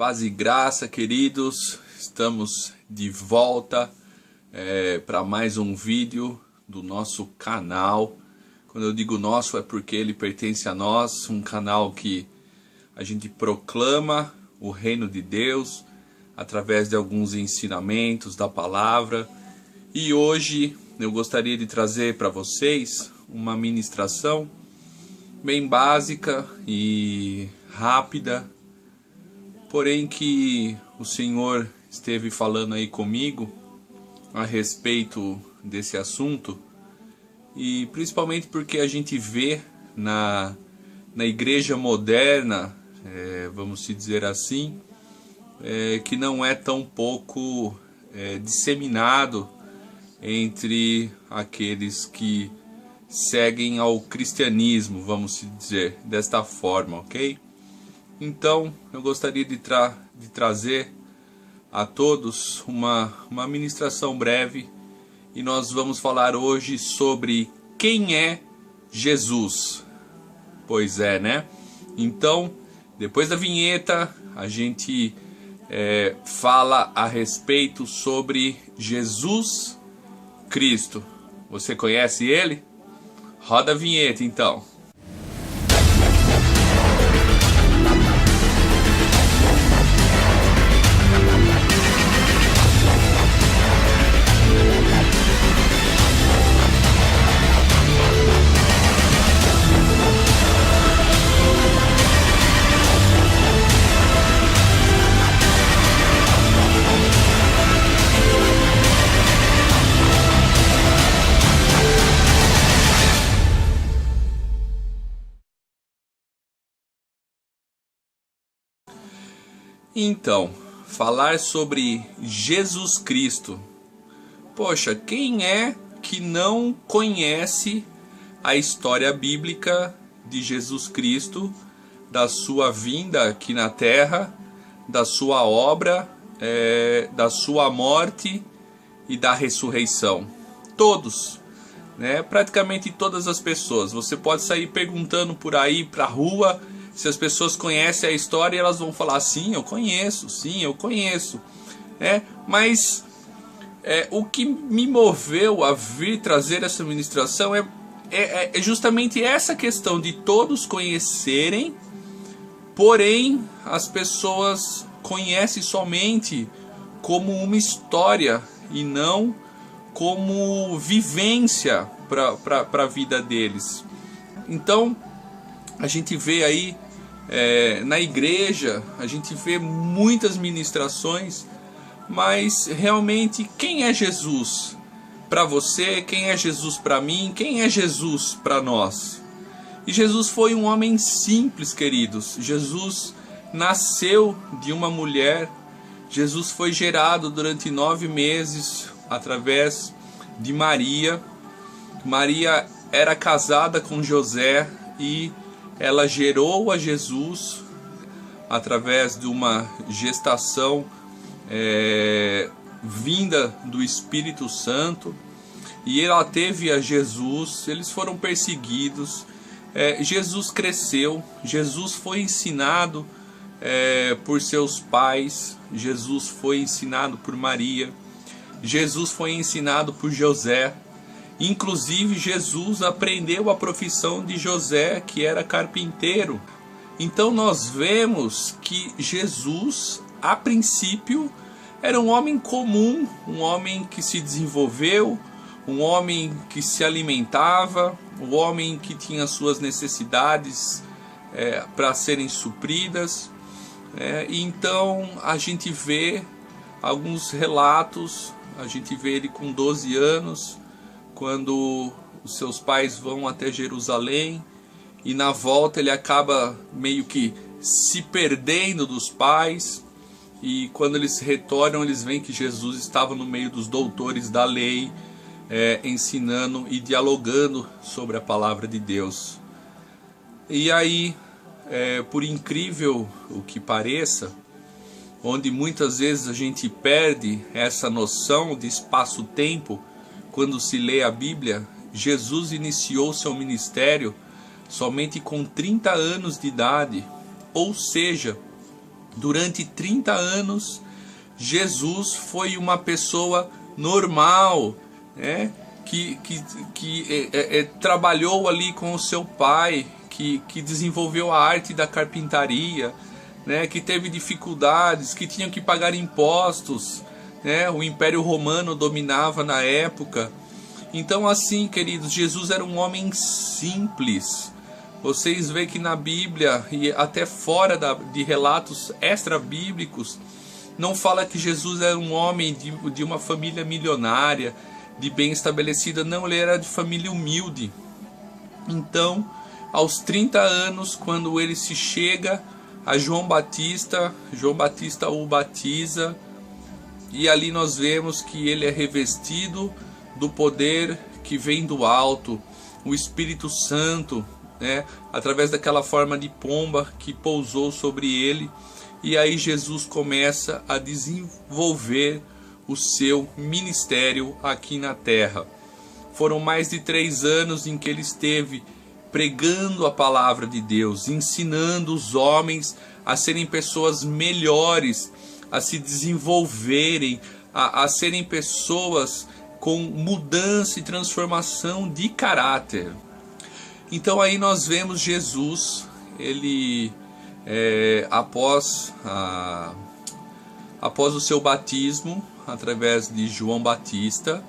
Paz e graça, queridos, estamos de volta para mais um vídeo do nosso canal. Quando eu digo nosso é porque ele pertence a nós, um canal que a gente proclama o reino de Deus através de alguns ensinamentos da palavra. E hoje eu gostaria de trazer para vocês uma ministração bem básica e rápida, porém que o Senhor esteve falando aí comigo a respeito desse assunto, e principalmente porque a gente vê na igreja moderna, vamos dizer assim, que não é tão pouco disseminado entre aqueles que seguem ao cristianismo, vamos dizer desta forma, ok? Então, eu gostaria de trazer a todos uma ministração breve, e nós vamos falar hoje sobre quem é Jesus. Pois é, né? Então, depois da vinheta, a gente fala a respeito sobre Jesus Cristo. Você conhece ele? Roda a vinheta, então. Então, falar sobre Jesus Cristo. Poxa, quem é que não conhece a história bíblica de Jesus Cristo, da sua vinda aqui na terra, da sua obra, da sua morte e da ressurreição? Todos, né? Praticamente todas as pessoas. Você pode sair perguntando por aí para a rua se as pessoas conhecem a história, e elas vão falar: sim, eu conheço, né? Mas o que me moveu a vir trazer essa ministração é justamente essa questão de todos conhecerem, porém as pessoas conhecem somente como uma história e não como vivência para a vida deles. Então a gente vê aí na igreja, a gente vê muitas ministrações, mas realmente quem é Jesus para você? Quem é Jesus para mim? Quem é Jesus para nós? E Jesus foi um homem simples, queridos. Jesus nasceu de uma mulher. Jesus foi gerado durante 9 meses através de Maria. Maria era casada com José e ela gerou a Jesus através de uma gestação vinda do Espírito Santo, e ela teve a Jesus. Eles foram perseguidos, Jesus cresceu, Jesus foi ensinado por seus pais, Jesus foi ensinado por Maria, Jesus foi ensinado por José. Inclusive, Jesus aprendeu a profissão de José, que era carpinteiro. Então nós vemos que Jesus, a princípio, era um homem comum, um homem que se desenvolveu, um homem que se alimentava, um homem que tinha suas necessidades para serem supridas. E então a gente vê alguns relatos. A gente vê ele com 12 anos, quando os seus pais vão até Jerusalém, e na volta ele acaba meio que se perdendo dos pais, e quando eles retornam, eles veem que Jesus estava no meio dos doutores da lei, ensinando e dialogando sobre a palavra de Deus. E aí, por incrível o que pareça, onde muitas vezes a gente perde essa noção de espaço-tempo, quando se lê a Bíblia, Jesus iniciou seu ministério somente com 30 anos de idade, ou seja, Durante 30 anos, Jesus foi uma pessoa normal, né? que trabalhou ali com o seu pai, que desenvolveu a arte da carpintaria, né? Que teve dificuldades, que tinham que pagar impostos, né? O Império Romano dominava na época. Então, assim, queridos, Jesus era um homem simples. Vocês veem que na Bíblia, e até fora de relatos extra-bíblicos, não fala que Jesus era um homem de uma família milionária, de bem estabelecida. Não, ele era de família humilde. Então, aos 30 anos, quando ele se chega a João Batista o batiza, e ali nós vemos que ele é revestido do poder que vem do alto, o Espírito Santo, né, através daquela forma de pomba que pousou sobre ele. E aí Jesus começa a desenvolver o seu ministério aqui na terra. Foram mais de 3 anos em que ele esteve pregando a palavra de Deus, ensinando os homens a serem pessoas melhores, a se desenvolverem, a serem pessoas com mudança e transformação de caráter. Então aí nós vemos Jesus, ele após o seu batismo, através de João Batista,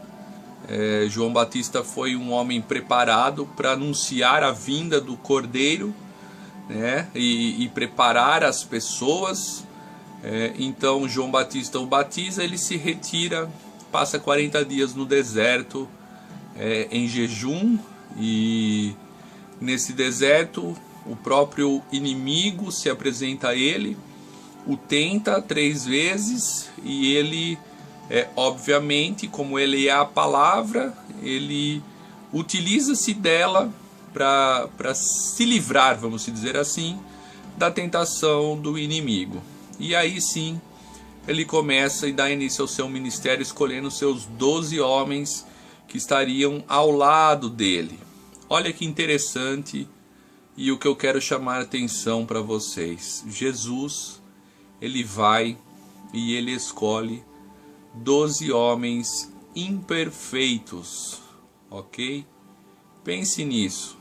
João Batista foi um homem preparado para anunciar a vinda do Cordeiro, né, e preparar as pessoas. Então João Batista o batiza, ele se retira, passa 40 dias no deserto, em jejum, e nesse deserto o próprio inimigo se apresenta a ele, o tenta 3 vezes, e ele, obviamente, como ele é a palavra, ele utiliza-se dela para se livrar, vamos dizer assim, da tentação do inimigo. E aí sim, ele começa e dá início ao seu ministério, escolhendo seus 12 homens que estariam ao lado dele. Olha que interessante, e o que eu quero chamar a atenção para vocês. Jesus, ele vai e ele escolhe 12 homens imperfeitos, ok? Pense nisso.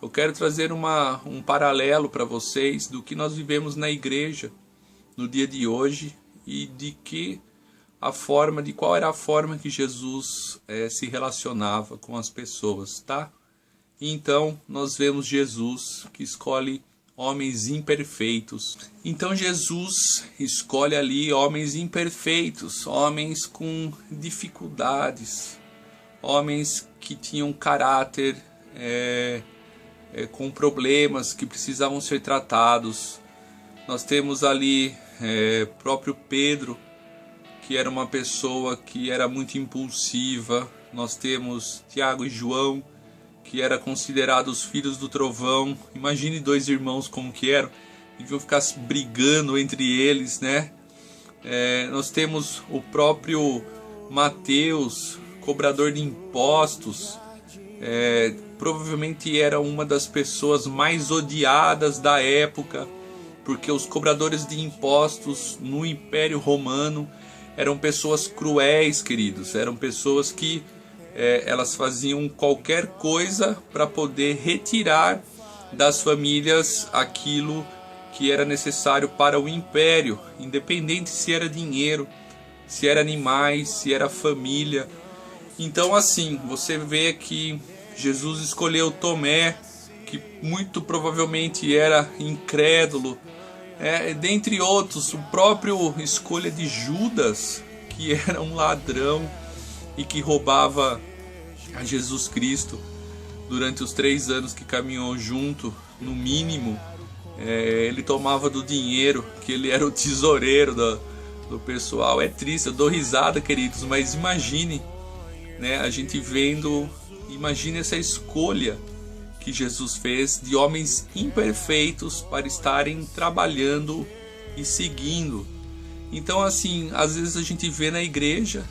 Eu quero trazer um paralelo para vocês do que nós vivemos na igreja no dia de hoje, e qual era a forma que Jesus se relacionava com as pessoas, tá? Então nós vemos Jesus que escolhe homens imperfeitos. Então Jesus escolhe ali homens imperfeitos, homens com dificuldades, homens que tinham caráter, com problemas que precisavam ser tratados. Nós temos ali próprio Pedro, que era uma pessoa que era muito impulsiva. Nós temos Tiago e João, que eram considerados filhos do trovão. Imagine 2 irmãos como que eram, deviam ficar brigando entre eles, né? Nós temos o próprio Mateus, cobrador de impostos, provavelmente era uma das pessoas mais odiadas da época, porque os cobradores de impostos no Império Romano eram pessoas cruéis, queridos, eram pessoas que elas faziam qualquer coisa para poder retirar das famílias aquilo que era necessário para o império, independente se era dinheiro, se era animais, se era família. Então assim, você vê que Jesus escolheu Tomé, que muito provavelmente era incrédulo, dentre outros, o próprio escolha de Judas, que era um ladrão e que roubava a Jesus Cristo durante os 3 anos que caminhou junto, no mínimo. Ele tomava do dinheiro, que ele era o tesoureiro do pessoal. É triste, eu dou risada, queridos, mas imagine, né, a gente vendo, imagine essa escolha que Jesus fez de homens imperfeitos para estarem trabalhando e seguindo. Então assim, às vezes a gente vê na igreja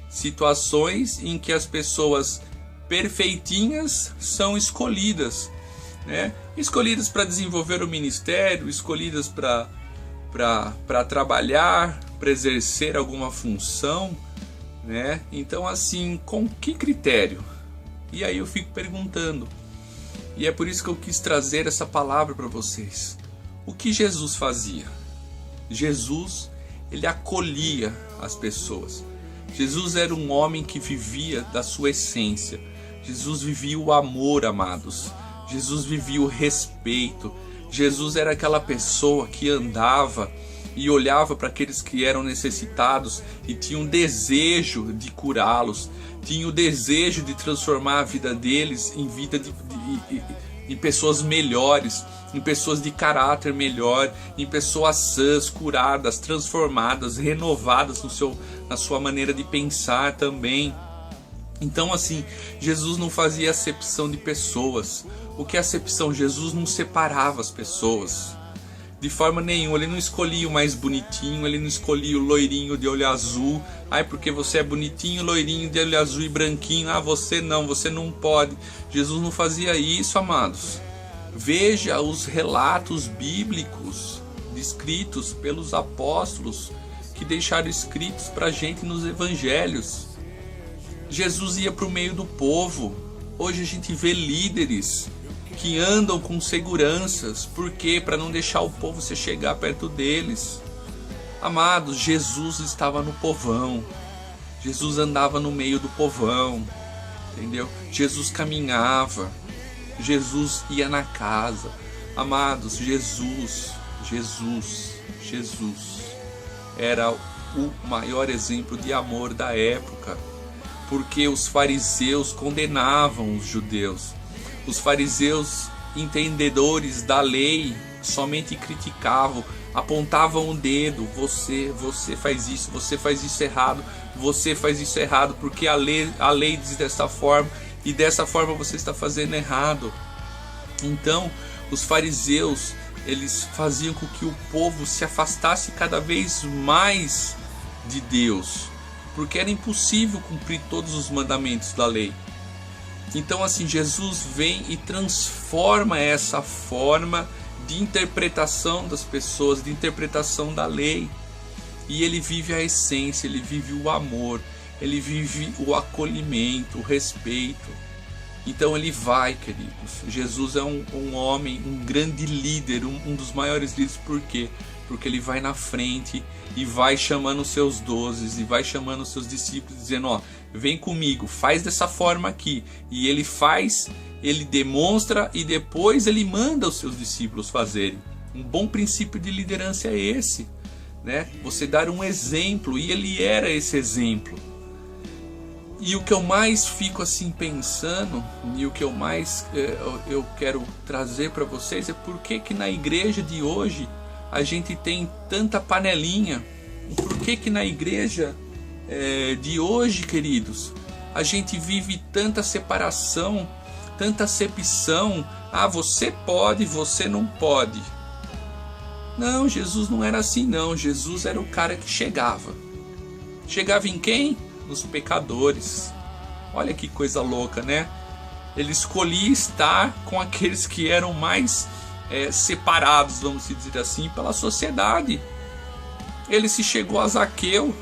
situações em que as pessoas perfeitinhas são escolhidas, né? Escolhidas para desenvolver o ministério, escolhidas para trabalhar, para exercer alguma função, né? Então, assim, com que critério? E aí eu fico perguntando. E é por isso que eu quis trazer essa palavra para vocês. O que Jesus fazia? Jesus, ele acolhia as pessoas. Jesus era um homem que vivia da sua essência. Jesus vivia o amor, amados. Jesus vivia o respeito. Jesus era aquela pessoa que andava e olhava para aqueles que eram necessitados e tinha um desejo de curá-los, tinha o desejo de transformar a vida deles em vida em pessoas melhores, em pessoas de caráter melhor, em pessoas sãs, curadas, transformadas, renovadas na sua maneira de pensar também. Então, assim, Jesus não fazia acepção de pessoas. O que é acepção? Jesus não separava as pessoas de forma nenhuma. Ele não escolhia o mais bonitinho, ele não escolhia o loirinho de olho azul. Ai, porque você é bonitinho, loirinho de olho azul e branquinho. Ah, você não pode. Jesus não fazia isso, amados. Veja os relatos bíblicos descritos pelos apóstolos que deixaram escritos para a gente nos evangelhos. Jesus ia para o meio do povo. Hoje a gente vê líderes que andam com seguranças. Por quê? Para não deixar o povo se chegar perto deles. Amados, Jesus estava no povão. Jesus andava no meio do povão. Entendeu? Jesus caminhava. Jesus ia na casa. Amados, Jesus era o maior exemplo de amor da época. Porque os fariseus condenavam os judeus. Os fariseus, entendedores da lei, somente criticavam, apontavam o dedo. Você faz isso, você faz isso errado, você faz isso errado, porque a lei diz dessa forma, e dessa forma você está fazendo errado. Então, os fariseus, eles faziam com que o povo se afastasse cada vez mais de Deus, porque era impossível cumprir todos os mandamentos da lei. Então, assim, Jesus vem e transforma essa forma de interpretação das pessoas, de interpretação da lei. E ele vive a essência, ele vive o amor, ele vive o acolhimento, o respeito. Então ele vai, queridos. Jesus é um homem, um grande líder, um dos maiores líderes. Por quê? Porque ele vai na frente e vai chamando os seus 12 e vai chamando os seus discípulos, dizendo, ó, vem comigo, faz dessa forma aqui. E ele faz, ele demonstra e depois ele manda os seus discípulos fazerem. Um bom princípio de liderança é esse, né? Você dar um exemplo, e ele era esse exemplo. E o que eu mais fico assim pensando, e o que eu mais eu quero trazer para vocês é por que na igreja de hoje a gente tem tanta panelinha. Por que na igreja de hoje, queridos, a gente vive tanta separação, tanta acepção. Ah, você pode, você não pode. Não, Jesus não era assim não. Jesus era o cara que chegava. Chegava em quem? Nos pecadores. Olha que coisa louca, né? Ele escolhia estar com aqueles que eram mais separados, vamos dizer assim, pela sociedade. Ele se chegou a Zaqueu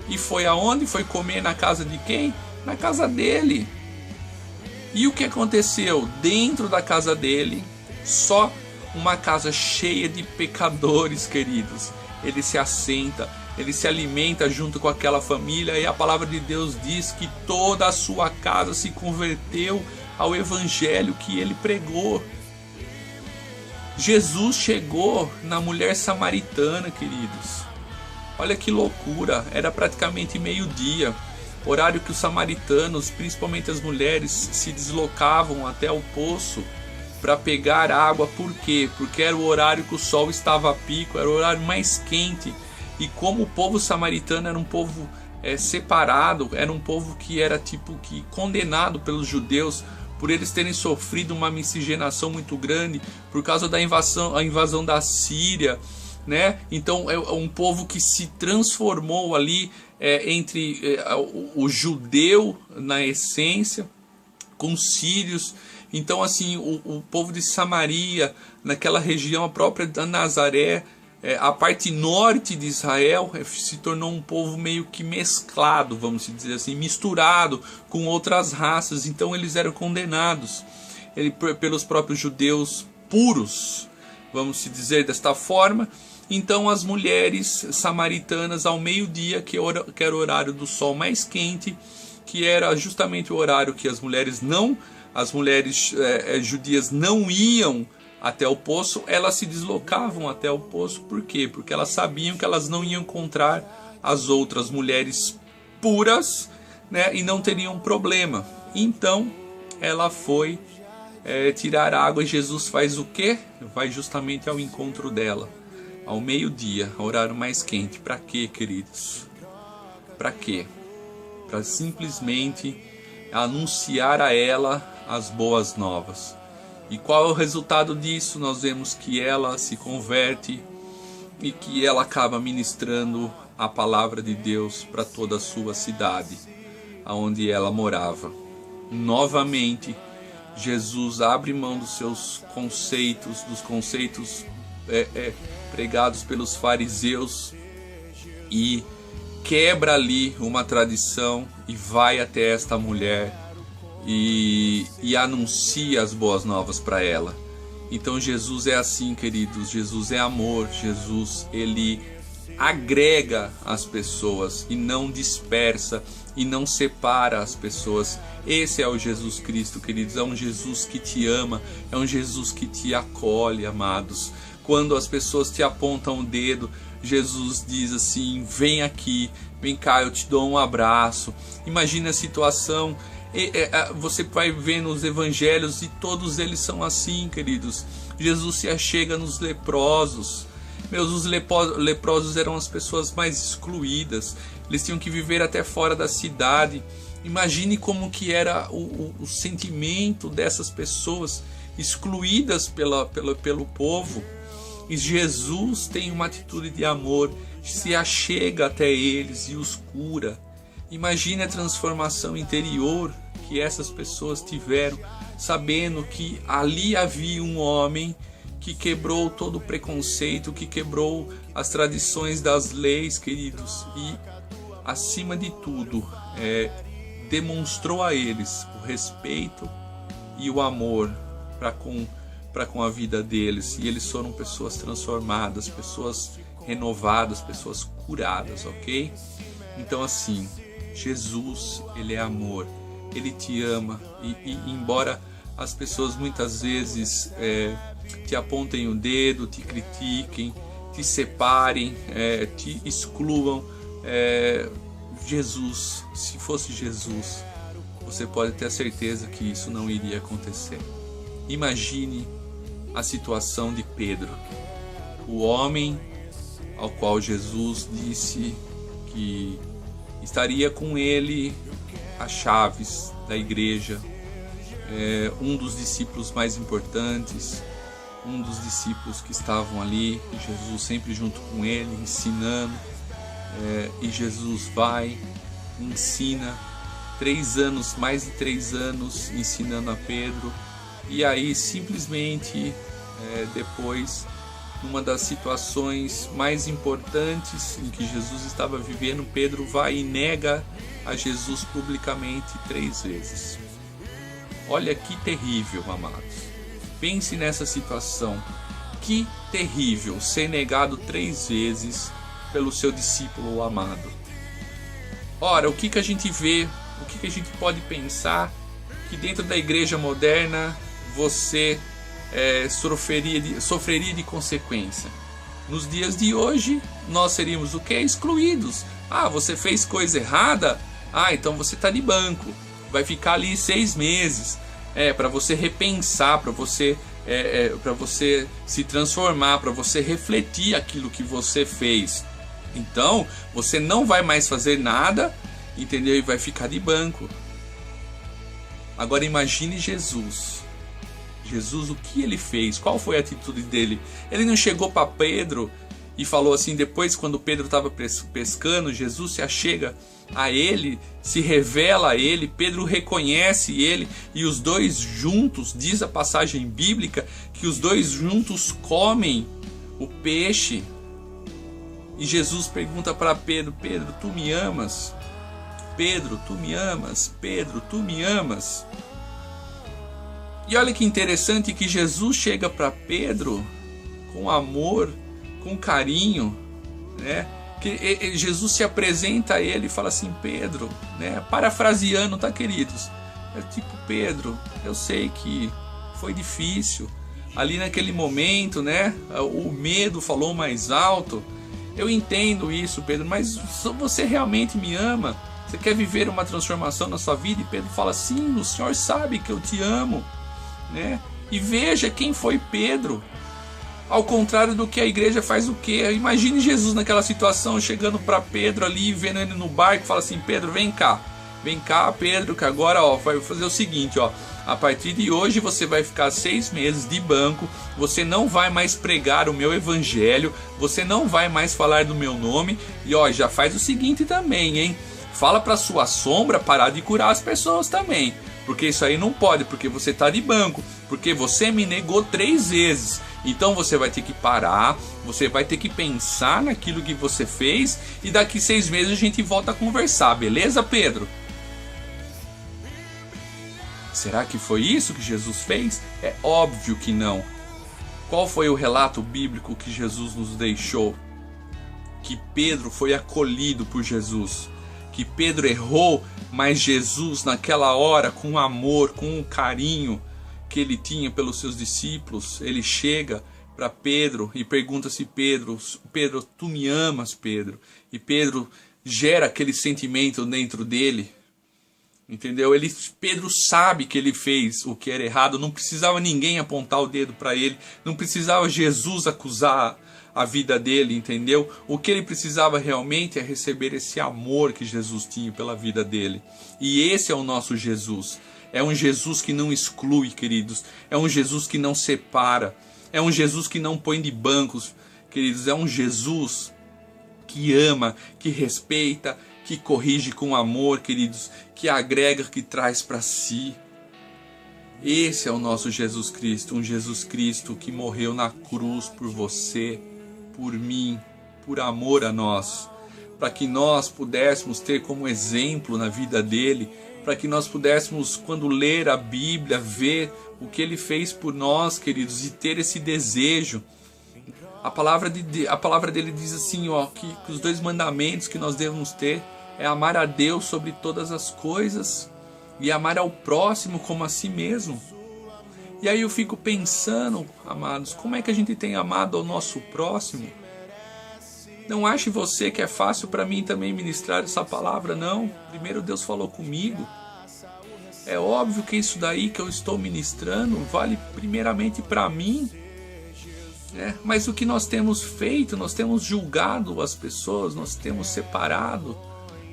e foi aonde? Foi comer na casa de quem? Na casa dele. E o que aconteceu? Dentro da casa dele, só uma casa cheia de pecadores, queridos. Ele se assenta, ele se alimenta junto com aquela família, e a palavra de Deus diz que toda a sua casa se converteu ao evangelho que ele pregou. Jesus chegou na mulher samaritana, queridos. Olha que loucura, era praticamente meio-dia, horário que os samaritanos, principalmente as mulheres, se deslocavam até o poço para pegar água. Por quê? Porque era o horário que o sol estava a pico, era o horário mais quente. E como o povo samaritano era um povo separado, era um povo que era tipo que condenado pelos judeus, por eles terem sofrido uma miscigenação muito grande por causa da invasão da Síria, né? Então é um povo que se transformou ali entre o judeu na essência, com os sírios. Então assim, o povo de Samaria, naquela região, a própria da Nazaré, a parte norte de Israel se tornou um povo meio que mesclado, vamos dizer assim, misturado com outras raças. Então eles eram condenados pelos próprios judeus puros, vamos dizer desta forma. Então as mulheres samaritanas ao meio-dia, que era o horário do sol mais quente, que era justamente o horário que as mulheres judias não iam até o poço, elas se deslocavam até o poço. Por quê? Porque elas sabiam que elas não iam encontrar as outras mulheres puras, né, e não teriam problema. Então ela foi tirar água, e Jesus faz o quê? Vai justamente ao encontro dela, ao meio-dia, horário mais quente. Para quê, queridos? Para quê? Para simplesmente anunciar a ela as boas novas. E qual é o resultado disso? Nós vemos que ela se converte e que ela acaba ministrando a palavra de Deus para toda a sua cidade, aonde ela morava. Novamente, Jesus abre mão dos seus conceitos, pregados pelos fariseus, e quebra ali uma tradição e vai até esta mulher e anuncia as boas novas para ela. Então Jesus é assim, queridos, Jesus é amor, Jesus ele agrega as pessoas e não dispersa e não separa as pessoas. Esse é o Jesus Cristo, queridos, é um Jesus que te ama, é um Jesus que te acolhe, amados. Quando as pessoas te apontam o dedo, Jesus diz assim: vem aqui, vem cá, eu te dou um abraço. Imagina a situação, você vai ver nos evangelhos e todos eles são assim, queridos. Jesus se achega nos leprosos. Os leprosos eram as pessoas mais excluídas, eles tinham que viver até fora da cidade. Imagine como que era o sentimento dessas pessoas excluídas pelo povo. E Jesus tem uma atitude de amor, se achega até eles e os cura. Imagine a transformação interior que essas pessoas tiveram, sabendo que ali havia um homem que quebrou todo o preconceito, que quebrou as tradições das leis, queridos, e acima de tudo demonstrou a eles o respeito e o amor para com a vida deles, e eles foram pessoas transformadas, pessoas renovadas, pessoas curadas, ok? Então assim, Jesus, ele é amor, ele te ama, e embora as pessoas muitas vezes te apontem o dedo, te critiquem, te separem, te excluam, Jesus, se fosse Jesus, você pode ter a certeza que isso não iria acontecer. Imagine a situação de Pedro, o homem ao qual Jesus disse que estaria com ele as chaves da igreja, um dos discípulos mais importantes, um dos discípulos que estavam ali, Jesus sempre junto com ele, ensinando, e Jesus vai, ensina, 3 anos, mais de 3 anos ensinando a Pedro. E aí simplesmente depois, numa das situações mais importantes em que Jesus estava vivendo, Pedro vai e nega a Jesus publicamente 3 vezes. Olha que terrível, amados. Pense nessa situação. Que terrível ser negado 3 vezes pelo seu discípulo amado. Ora, o que a gente vê, o que a gente pode pensar que dentro da igreja moderna você sofreria de consequência? Nos dias de hoje, nós seríamos o quê? Excluídos. Ah, você fez coisa errada? Ah, então você está de banco. Vai ficar ali 6 meses. Para você repensar, para você se transformar, para você refletir aquilo que você fez. Então, você não vai mais fazer nada, entendeu? E vai ficar de banco. Agora imagine Jesus. Jesus, o que ele fez? Qual foi a atitude dele? Ele não chegou para Pedro e falou assim, depois quando Pedro estava pescando, Jesus se achega a ele, se revela a ele, Pedro reconhece ele, e os dois juntos, diz a passagem bíblica, que os dois juntos comem o peixe. E Jesus pergunta para Pedro, Pedro, tu me amas? Pedro, tu me amas? Pedro, tu me amas? E olha que interessante que Jesus chega para Pedro com amor, com carinho, né? Que Jesus se apresenta a ele e fala assim, Pedro, né? Parafraseando, tá, queridos? É tipo, Pedro, eu sei que foi difícil ali naquele momento, né? O medo falou mais alto. Eu entendo isso, Pedro, mas você realmente me ama? Você quer viver uma transformação na sua vida? E Pedro fala, sim, o Senhor sabe que eu te amo, né? E veja quem foi Pedro. Ao contrário do que a igreja faz o quê? Imagine Jesus naquela situação, chegando para Pedro ali, vendo ele no barco, fala assim, Pedro, vem cá, Pedro, que agora vai fazer o seguinte, a partir de hoje você vai ficar 6 meses de banco, você não vai mais pregar o meu evangelho, você não vai mais falar do meu nome, e já faz o seguinte também, hein? Fala para sua sombra parar de curar as pessoas também, porque isso aí não pode, porque você está de banco, porque você me negou 3 vezes. Então você vai ter que parar, você vai ter que pensar naquilo que você fez, e daqui 6 meses a gente volta a conversar, beleza, Pedro? Será que foi isso que Jesus fez? É óbvio que não. Qual foi o relato bíblico que Jesus nos deixou? Que Pedro foi acolhido por Jesus. Que Pedro errou, mas Jesus naquela hora, com amor, com um carinho que ele tinha pelos seus discípulos, ele chega para Pedro e pergunta se Pedro, tu me amas, Pedro? E Pedro gera aquele sentimento dentro dele, entendeu? Pedro sabe que ele fez o que era errado, não precisava ninguém apontar o dedo para ele, não precisava Jesus acusar a vida dele, entendeu? O que ele precisava realmente é receber esse amor que Jesus tinha pela vida dele. E esse é o nosso Jesus. É um Jesus que não exclui, queridos. É um Jesus que não separa. É um Jesus que não põe de bancos, queridos. É um Jesus que ama, que respeita, que corrige com amor, queridos. Que agrega, que traz para si. Esse é o nosso Jesus Cristo. Um Jesus Cristo que morreu na cruz por você, por mim, por amor a nós. Para que nós pudéssemos ter como exemplo na vida dele, para que nós pudéssemos, quando ler a Bíblia, ver o que ele fez por nós, queridos, e ter esse desejo. A palavra dele diz assim, que os 2 mandamentos que nós devemos ter é amar a Deus sobre todas as coisas e amar ao próximo como a si mesmo. E aí eu fico pensando, amados, como é que a gente tem amado ao nosso próximo? Não ache você que é fácil para mim também ministrar essa palavra, não. Primeiro Deus falou comigo. É óbvio que isso daí que eu estou ministrando vale primeiramente para mim. Mas o que nós temos feito? Nós temos julgado as pessoas, nós temos separado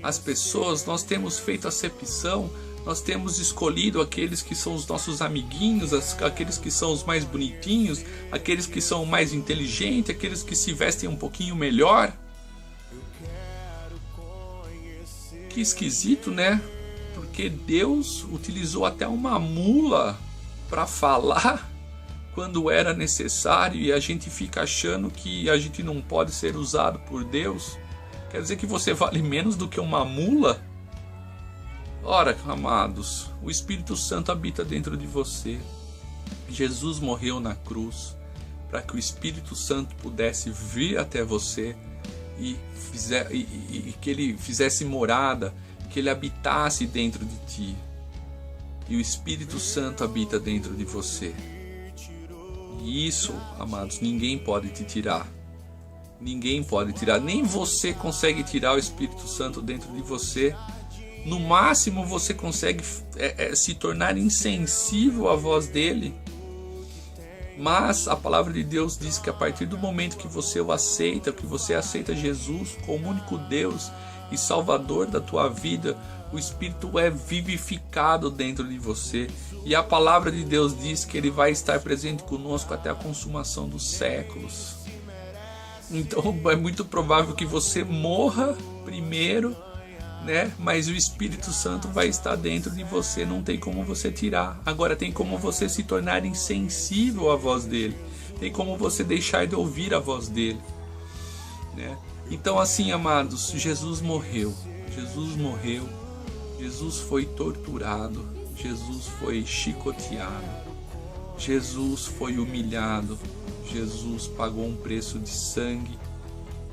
as pessoas, nós temos feito acepção, nós temos escolhido aqueles que são os nossos amiguinhos, aqueles que são os mais bonitinhos, aqueles que são mais inteligentes, aqueles que se vestem um pouquinho melhor. Que esquisito, né? Porque Deus utilizou até uma mula para falar quando era necessário, e a gente fica achando que a gente não pode ser usado por Deus. Quer dizer que você vale menos do que uma mula? Ora, amados, o Espírito Santo habita dentro de você. Jesus morreu na cruz para que o Espírito Santo pudesse vir até você e que ele fizesse morada, que ele habitasse dentro de ti. E o Espírito Santo habita dentro de você. E isso, amados, ninguém pode te tirar. Ninguém pode tirar. Nem você consegue tirar o Espírito Santo dentro de você. No máximo você consegue se tornar insensível à voz dele. Mas a palavra de Deus diz que a partir do momento que você o aceita, que você aceita Jesus como único Deus e Salvador da tua vida, o Espírito é vivificado dentro de você. E a palavra de Deus diz que ele vai estar presente conosco até a consumação dos séculos. Então é muito provável que você morra primeiro, né? Mas o Espírito Santo vai estar dentro de você, não tem como você tirar. Agora tem como você se tornar insensível à voz dele. Tem como você deixar de ouvir a voz dele, né? Então assim, amados, Jesus morreu. Jesus morreu. Jesus foi torturado. Jesus foi chicoteado. Jesus foi humilhado. Jesus pagou um preço de sangue.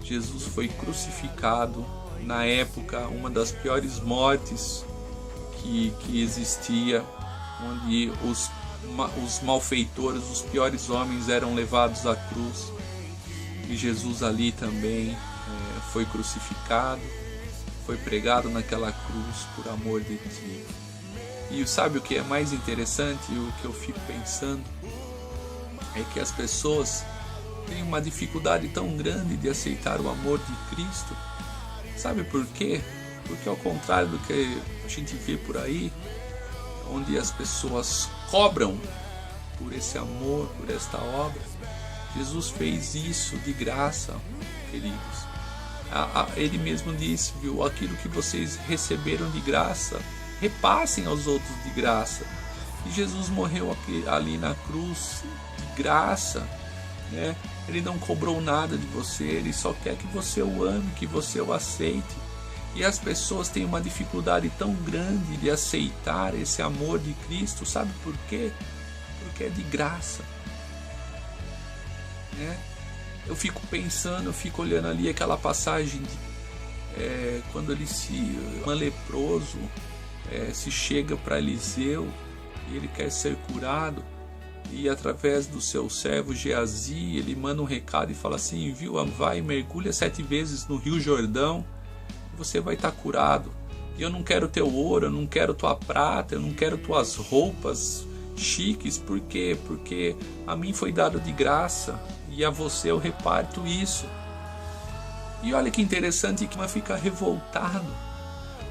Jesus foi crucificado. Na época, uma das piores mortes que existia, onde os malfeitores, os piores homens eram levados à cruz. E Jesus ali também foi crucificado, foi pregado naquela cruz por amor de ti. E sabe o que é mais interessante, o que eu fico pensando, é que as pessoas têm uma dificuldade tão grande de aceitar o amor de Cristo. Sabe por quê? Porque ao contrário do que a gente vê por aí, onde as pessoas cobram por esse amor, por esta obra, Jesus fez isso de graça, queridos. Ele mesmo disse, viu, aquilo que vocês receberam de graça, repassem aos outros de graça. E Jesus morreu ali na cruz de graça, né? Ele não cobrou nada de você, ele só quer que você o ame, que você o aceite. E as pessoas têm uma dificuldade tão grande de aceitar esse amor de Cristo, sabe por quê? Porque é de graça, né? Eu fico pensando, eu fico olhando ali aquela passagem de, quando um leproso se chega para Eliseu e ele quer ser curado. E através do seu servo Geazi, ele manda um recado e fala assim, viu, vai, mergulha 7 vezes no Rio Jordão, e você vai estar curado. E eu não quero teu ouro, eu não quero tua prata, eu não quero tuas roupas chiques. Por quê? Porque a mim foi dado de graça, e a você eu reparto isso. E olha que interessante que uma fica revoltado.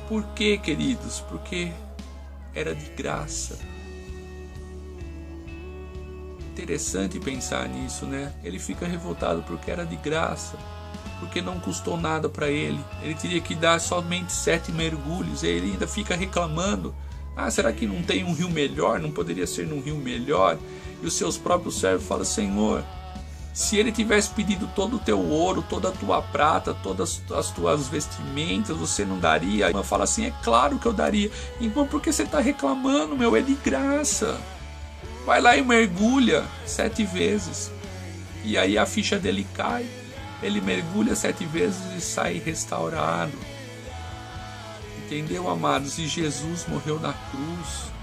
Por quê, queridos? Porque era de graça. Interessante pensar nisso, né? Ele fica revoltado porque era de graça, porque não custou nada para ele. Ele teria que dar somente 7 mergulhos, e ele ainda fica reclamando. Será que não tem um rio melhor? Não poderia ser num rio melhor? E os seus próprios servos falam, Senhor, se ele tivesse pedido todo o teu ouro, toda a tua prata, todas as tuas vestimentas, você não daria? Ela fala assim, é claro que eu daria. Então por que você está reclamando, meu? É de graça. Vai lá e mergulha 7 vezes. E aí a ficha dele cai. Ele mergulha 7 vezes e sai restaurado. Entendeu, amados? E Jesus morreu na cruz.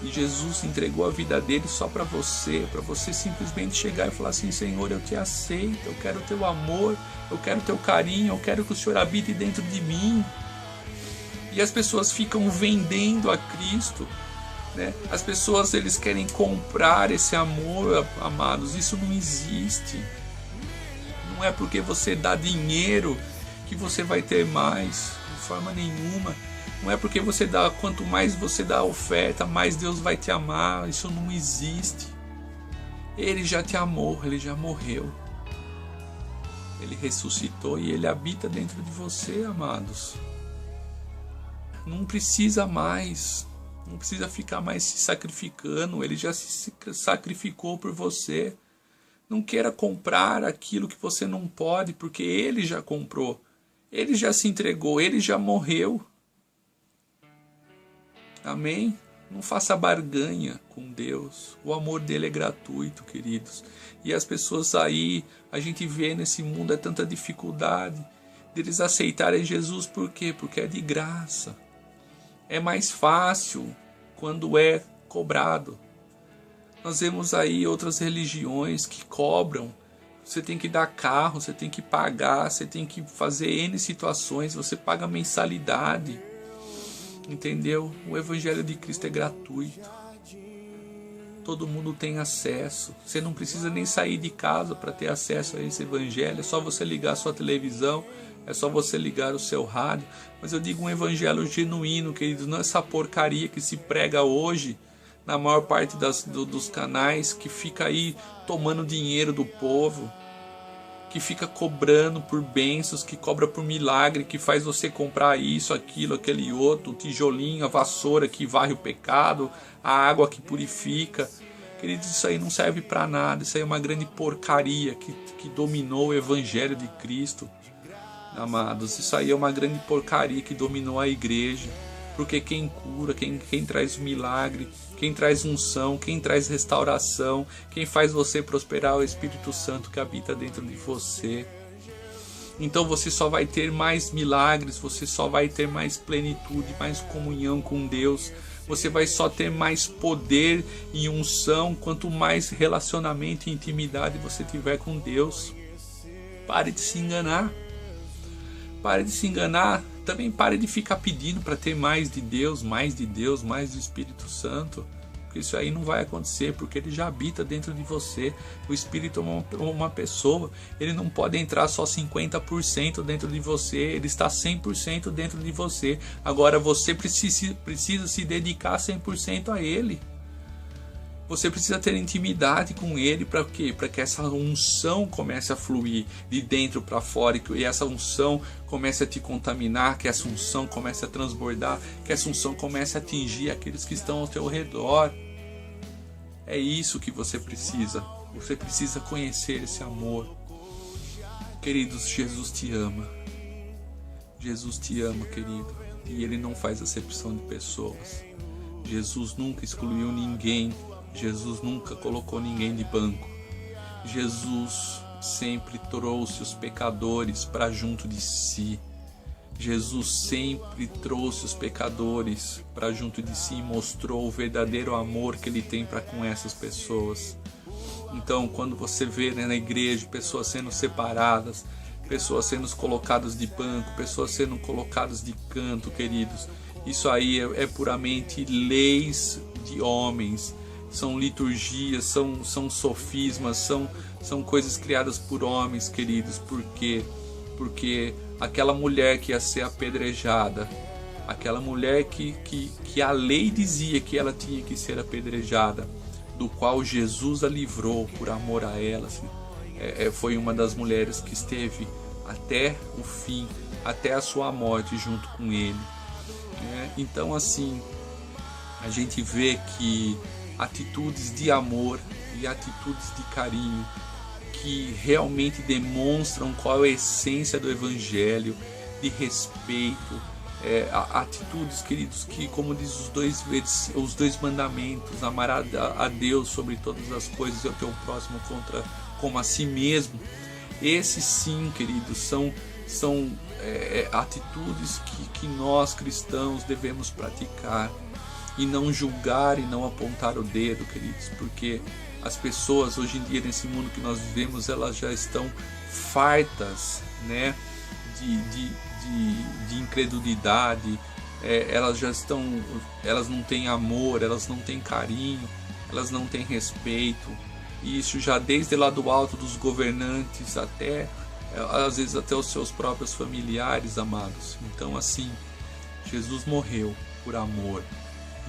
E Jesus entregou a vida dele só para você simplesmente chegar e falar assim, Senhor, eu te aceito, eu quero o teu amor, eu quero o teu carinho, eu quero que o Senhor habite dentro de mim. E as pessoas ficam vendendo a Cristo, né? As pessoas, eles querem comprar esse amor, amados. Isso não existe. Não é porque você dá dinheiro que você vai ter mais, de forma nenhuma. Não é porque você dá, quanto mais você dá a oferta, mais Deus vai te amar. Isso não existe. Ele já te amou, ele já morreu. Ele ressuscitou e ele habita dentro de você, amados. Não precisa mais. Não precisa ficar mais se sacrificando. Ele já se sacrificou por você. Não queira comprar aquilo que você não pode, porque ele já comprou. Ele já se entregou, ele já morreu. Amém? Não faça barganha com Deus. O amor dele é gratuito, queridos. E as pessoas aí, a gente vê nesse mundo, é tanta dificuldade deles aceitarem Jesus. Por quê? Porque é de graça. É mais fácil quando é cobrado. Nós vemos aí outras religiões que cobram. Você tem que dar carro, você tem que pagar, você tem que fazer N situações, você paga mensalidade. Entendeu? O Evangelho de Cristo é gratuito. Todo mundo tem acesso. Você não precisa nem sair de casa para ter acesso a esse Evangelho. É só você ligar a sua televisão, é só você ligar o seu rádio. Mas eu digo um Evangelho genuíno, queridos. Não essa porcaria que se prega hoje na maior parte dos canais, que fica aí tomando dinheiro do povo, que fica cobrando por bênçãos, que cobra por milagre, que faz você comprar isso, aquilo, aquele outro, o tijolinho, a vassoura que varre o pecado, a água que purifica. Queridos, isso aí não serve para nada, isso aí é uma grande porcaria que dominou o Evangelho de Cristo. Amados, isso aí é uma grande porcaria que dominou a igreja, porque quem cura, quem traz milagre, quem traz unção, quem traz restauração, quem faz você prosperar é o Espírito Santo que habita dentro de você. Então você só vai ter mais milagres, você só vai ter mais plenitude, mais comunhão com Deus, você vai só ter mais poder e unção quanto mais relacionamento e intimidade você tiver com Deus. Pare de se enganar. Pare de se enganar. Também pare de ficar pedindo para ter mais de Deus, mais de Deus, mais do Espírito Santo. Porque isso aí não vai acontecer, porque ele já habita dentro de você. O Espírito é uma pessoa, ele não pode entrar só 50% dentro de você, ele está 100% dentro de você. Agora você precisa se dedicar 100% a ele. Você precisa ter intimidade com ele. Para quê? Para que essa unção comece a fluir de dentro para fora, e essa unção comece a te contaminar, que essa unção comece a transbordar, que essa unção comece a atingir aqueles que estão ao teu redor. É isso que você precisa. Você precisa conhecer esse amor. Queridos, Jesus te ama. Jesus te ama, querido. E ele não faz acepção de pessoas. Jesus nunca excluiu ninguém. Jesus nunca colocou ninguém de banco. Jesus sempre trouxe os pecadores para junto de si. Jesus sempre trouxe os pecadores para junto de si e mostrou o verdadeiro amor que ele tem para com essas pessoas. Então, quando você vê, né, na igreja pessoas sendo separadas, pessoas sendo colocadas de banco, pessoas sendo colocadas de canto, queridos, isso aí é puramente leis de homens. São liturgias, são sofismas, são coisas criadas por homens, queridos. Por quê? Porque aquela mulher que ia ser apedrejada, aquela mulher que a lei dizia que ela tinha que ser apedrejada, do qual Jesus a livrou por amor a ela, assim, foi uma das mulheres que esteve até o fim, até a sua morte junto com ele. Então, assim, a gente vê que atitudes de amor e atitudes de carinho que realmente demonstram qual é a essência do Evangelho, de respeito, atitudes, queridos, que, como diz os dois mandamentos, amar a Deus sobre todas as coisas e ao teu próximo como a si mesmo. Esses sim, queridos, são atitudes que nós cristãos devemos praticar. E não julgar e não apontar o dedo, queridos, porque as pessoas hoje em dia, nesse mundo que nós vivemos, elas já estão fartas, né, de incredulidade, elas não têm amor, elas não têm carinho, elas não têm respeito, e isso já desde lá do alto dos governantes até, às vezes até os seus próprios familiares, amados. Então, assim, Jesus morreu por amor.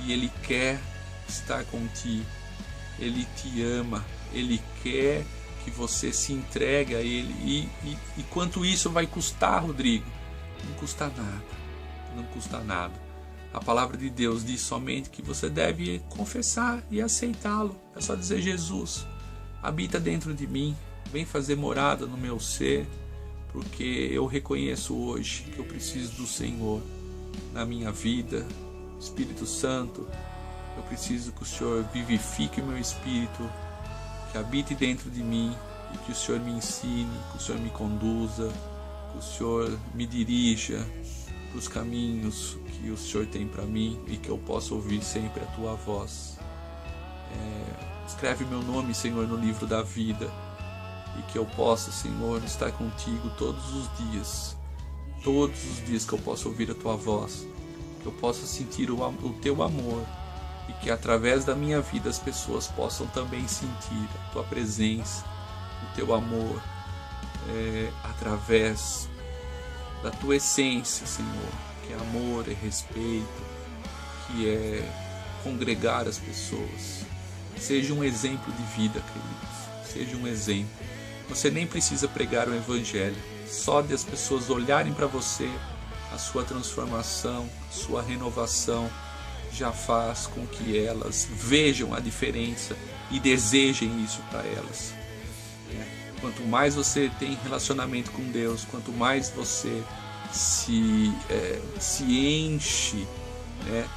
E Ele quer estar contigo, Ele te ama, Ele quer que você se entregue a Ele. E quanto isso vai custar, Rodrigo? Não custa nada, não custa nada. A palavra de Deus diz somente que você deve confessar e aceitá-lo. É só dizer: Jesus, habita dentro de mim, vem fazer morada no meu ser, porque eu reconheço hoje que eu preciso do Senhor na minha vida. Espírito Santo, eu preciso que o Senhor vivifique o meu espírito, que habite dentro de mim, e que o Senhor me ensine, que o Senhor me conduza, que o Senhor me dirija para os caminhos que o Senhor tem para mim, e que eu possa ouvir sempre a Tua voz. Escreve meu nome, Senhor, no livro da vida, e que eu possa, Senhor, estar contigo todos os dias que eu possa ouvir a Tua voz, que eu possa sentir o Teu amor, e que através da minha vida as pessoas possam também sentir a Tua presença, o Teu amor, através da Tua essência, Senhor, que é amor, é respeito, que é congregar as pessoas. Seja um exemplo de vida, queridos, seja um exemplo. Você nem precisa pregar o evangelho. Só de as pessoas olharem para você, a sua transformação, a sua renovação, já faz com que elas vejam a diferença e desejem isso para elas. Quanto mais você tem relacionamento com Deus, quanto mais você se enche, né,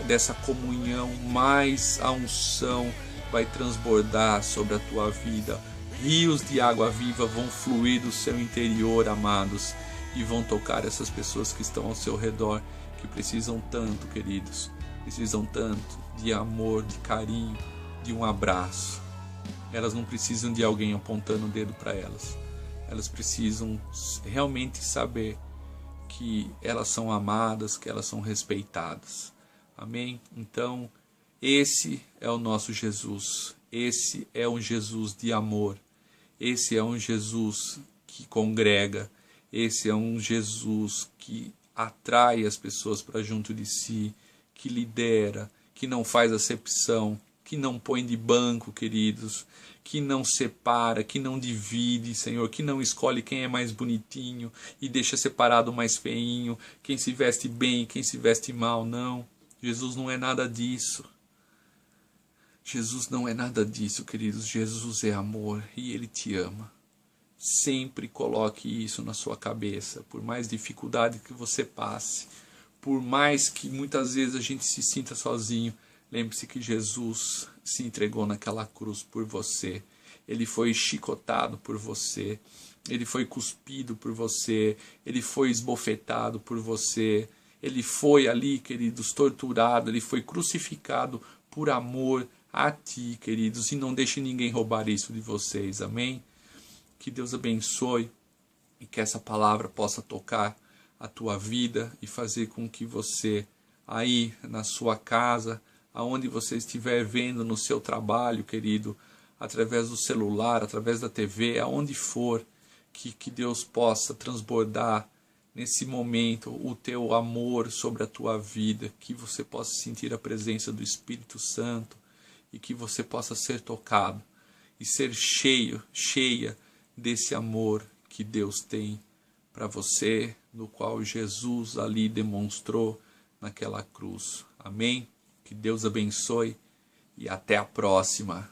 dessa comunhão, mais a unção vai transbordar sobre a tua vida. Rios de água viva vão fluir do seu interior, amados, e vão tocar essas pessoas que estão ao seu redor, que precisam tanto, queridos, precisam tanto de amor, de carinho, de um abraço. Elas não precisam de alguém apontando o dedo para elas. Elas precisam realmente saber que elas são amadas, que elas são respeitadas. Amém? Então, esse é o nosso Jesus. Esse é um Jesus de amor. Esse é um Jesus que congrega. Esse é um Jesus que atrai as pessoas para junto de si, que lidera, que não faz acepção, que não põe de banco, queridos, que não separa, que não divide, Senhor, que não escolhe quem é mais bonitinho e deixa separado o mais feinho, quem se veste bem, quem se veste mal, não. Jesus não é nada disso. Jesus não é nada disso, queridos. Jesus é amor e Ele te ama. Sempre coloque isso na sua cabeça, por mais dificuldade que você passe, por mais que muitas vezes a gente se sinta sozinho, lembre-se que Jesus se entregou naquela cruz por você. Ele foi chicotado por você. Ele foi cuspido por você. Ele foi esbofetado por você. Ele foi ali, queridos, torturado. Ele foi crucificado por amor a ti, queridos. E não deixe ninguém roubar isso de vocês. Amém? Que Deus abençoe e que essa palavra possa tocar a tua vida e fazer com que você, aí na sua casa, aonde você estiver vendo, no seu trabalho, querido, através do celular, através da TV, aonde for, que Deus possa transbordar nesse momento o teu amor sobre a tua vida, que você possa sentir a presença do Espírito Santo e que você possa ser tocado e ser cheia desse amor que Deus tem para você, no qual Jesus ali demonstrou naquela cruz. Amém? Que Deus abençoe e até a próxima.